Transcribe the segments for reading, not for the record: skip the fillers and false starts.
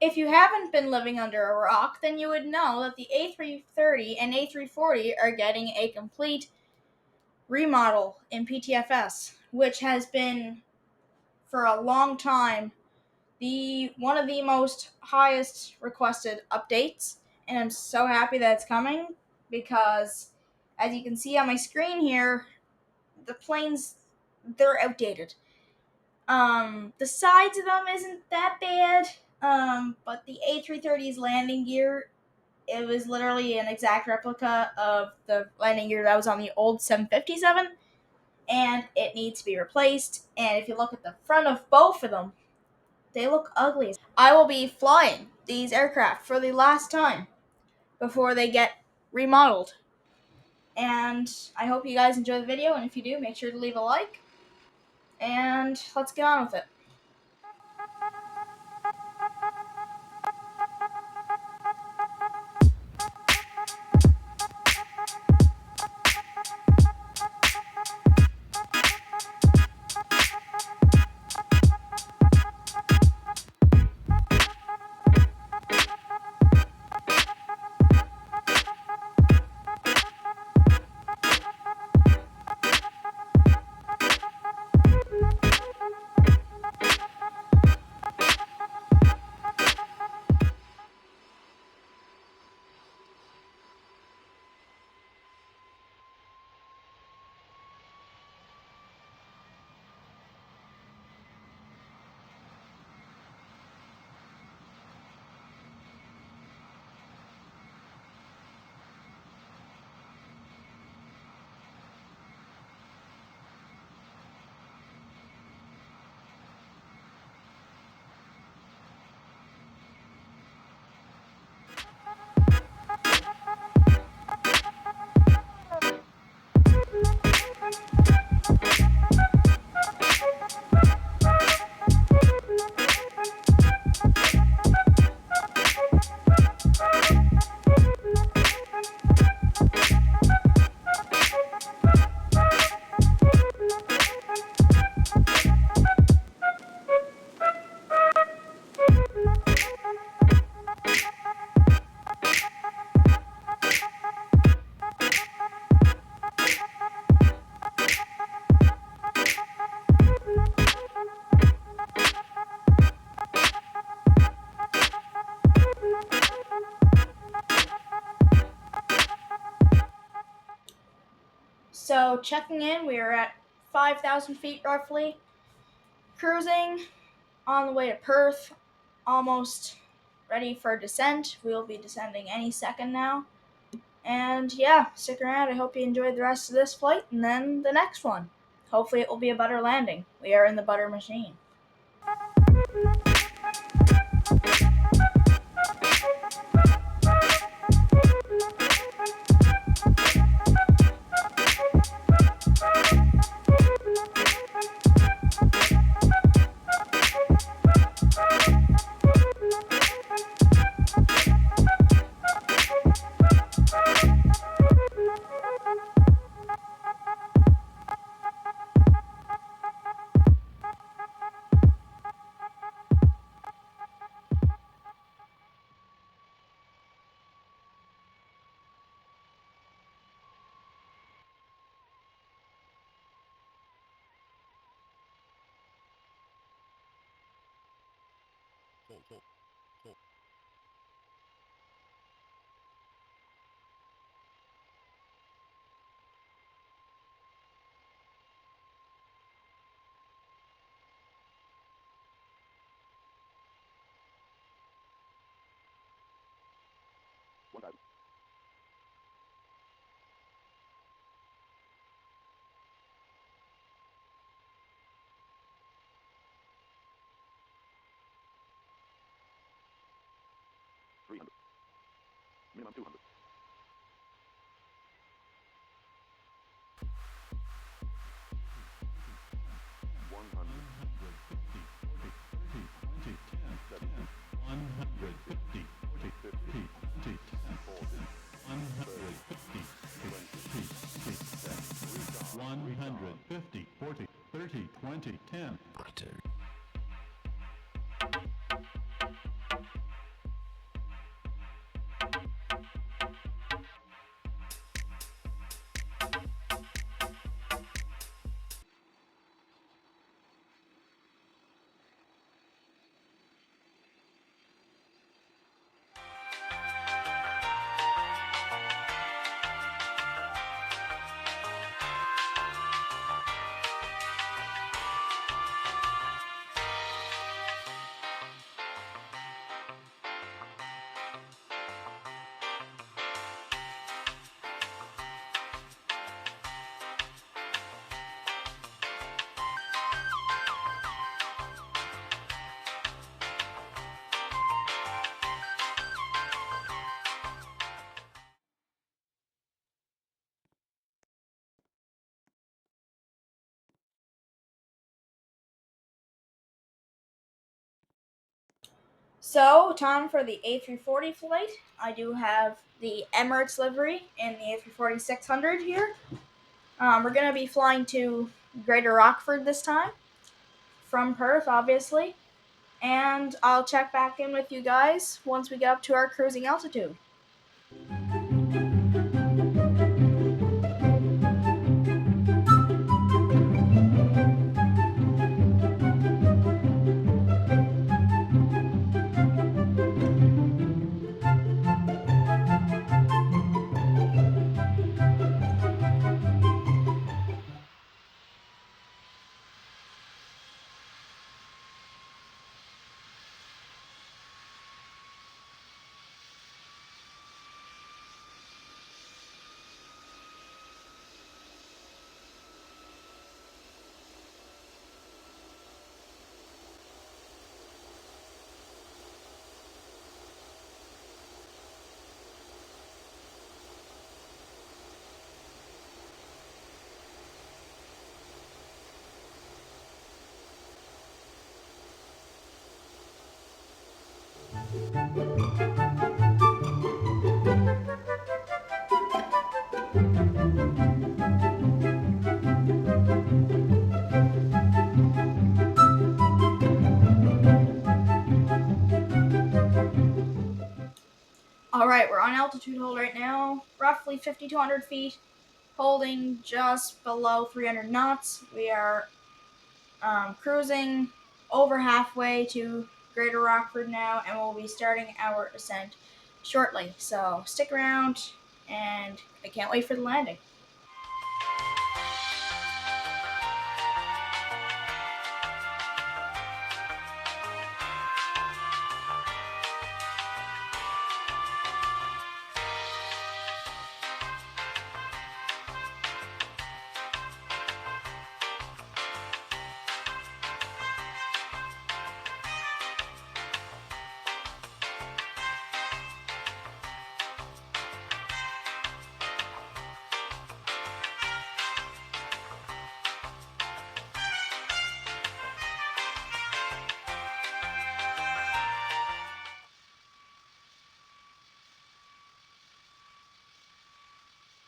If you haven't been living under a rock, then you would know that the A330 and A340 are getting a complete remodel in PTFS, which has been for a long time the one of the most highest requested updates, and I'm so happy that it's coming because as you can see on my screen here, the planes, they're outdated. The sides of them isn't that bad. But the A330's landing gear, it was literally an exact replica of the landing gear that was on the old 757, and it needs to be replaced. And if you look at the front of both of them, they look ugly. I will be flying these aircraft for the last time before they get remodeled. And I hope you guys enjoy the video, and if you do, make sure to leave a like. And let's get on with it. So, checking in, we are at 5,000 feet roughly, cruising on the way to Perth, almost ready for descent. We will be descending any second now. And yeah, stick around. I hope you enjoyed the rest of this flight and then the next one. Hopefully, it will be a butter landing. We are in the butter machine. Minimum 200. So, time for the A340 flight. I do have the Emirates livery in the A340-600 here. We're going to be flying to Greater Rockford this time, from Perth, obviously. And I'll check back in with you guys once we get up to our cruising altitude. Alright, we're on altitude hold right now, roughly 5,200 feet, holding just below 300 knots. We are cruising over halfway to Greater Rockford now, and we'll be starting our ascent shortly. So stick around, and I can't wait for the landing.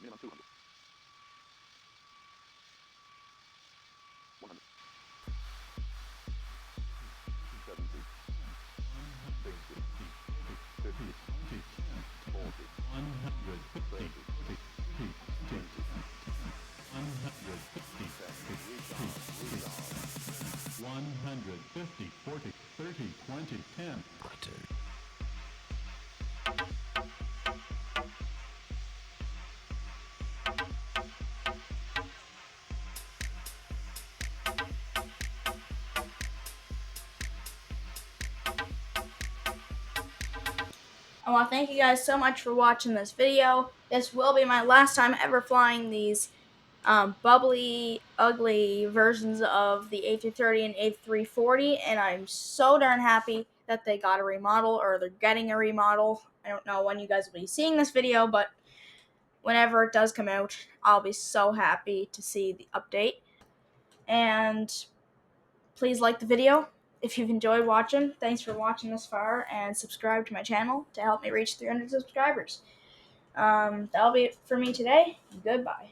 Minimum 200. 100. 70. 60. 50. 40. 30. 20. 150, 40, 30, 20, 10. I want to thank you guys so much for watching this video. This will be my last time ever flying these bubbly, ugly versions of the A330 and A340, and I'm so darn happy that they got a remodel, or they're getting a remodel. I don't know when you guys will be seeing this video, but whenever it does come out, I'll be so happy to see the update. And please like the video if you've enjoyed watching. Thanks for watching this far, and subscribe to my channel to help me reach 300 subscribers. That'll be it for me today. Goodbye.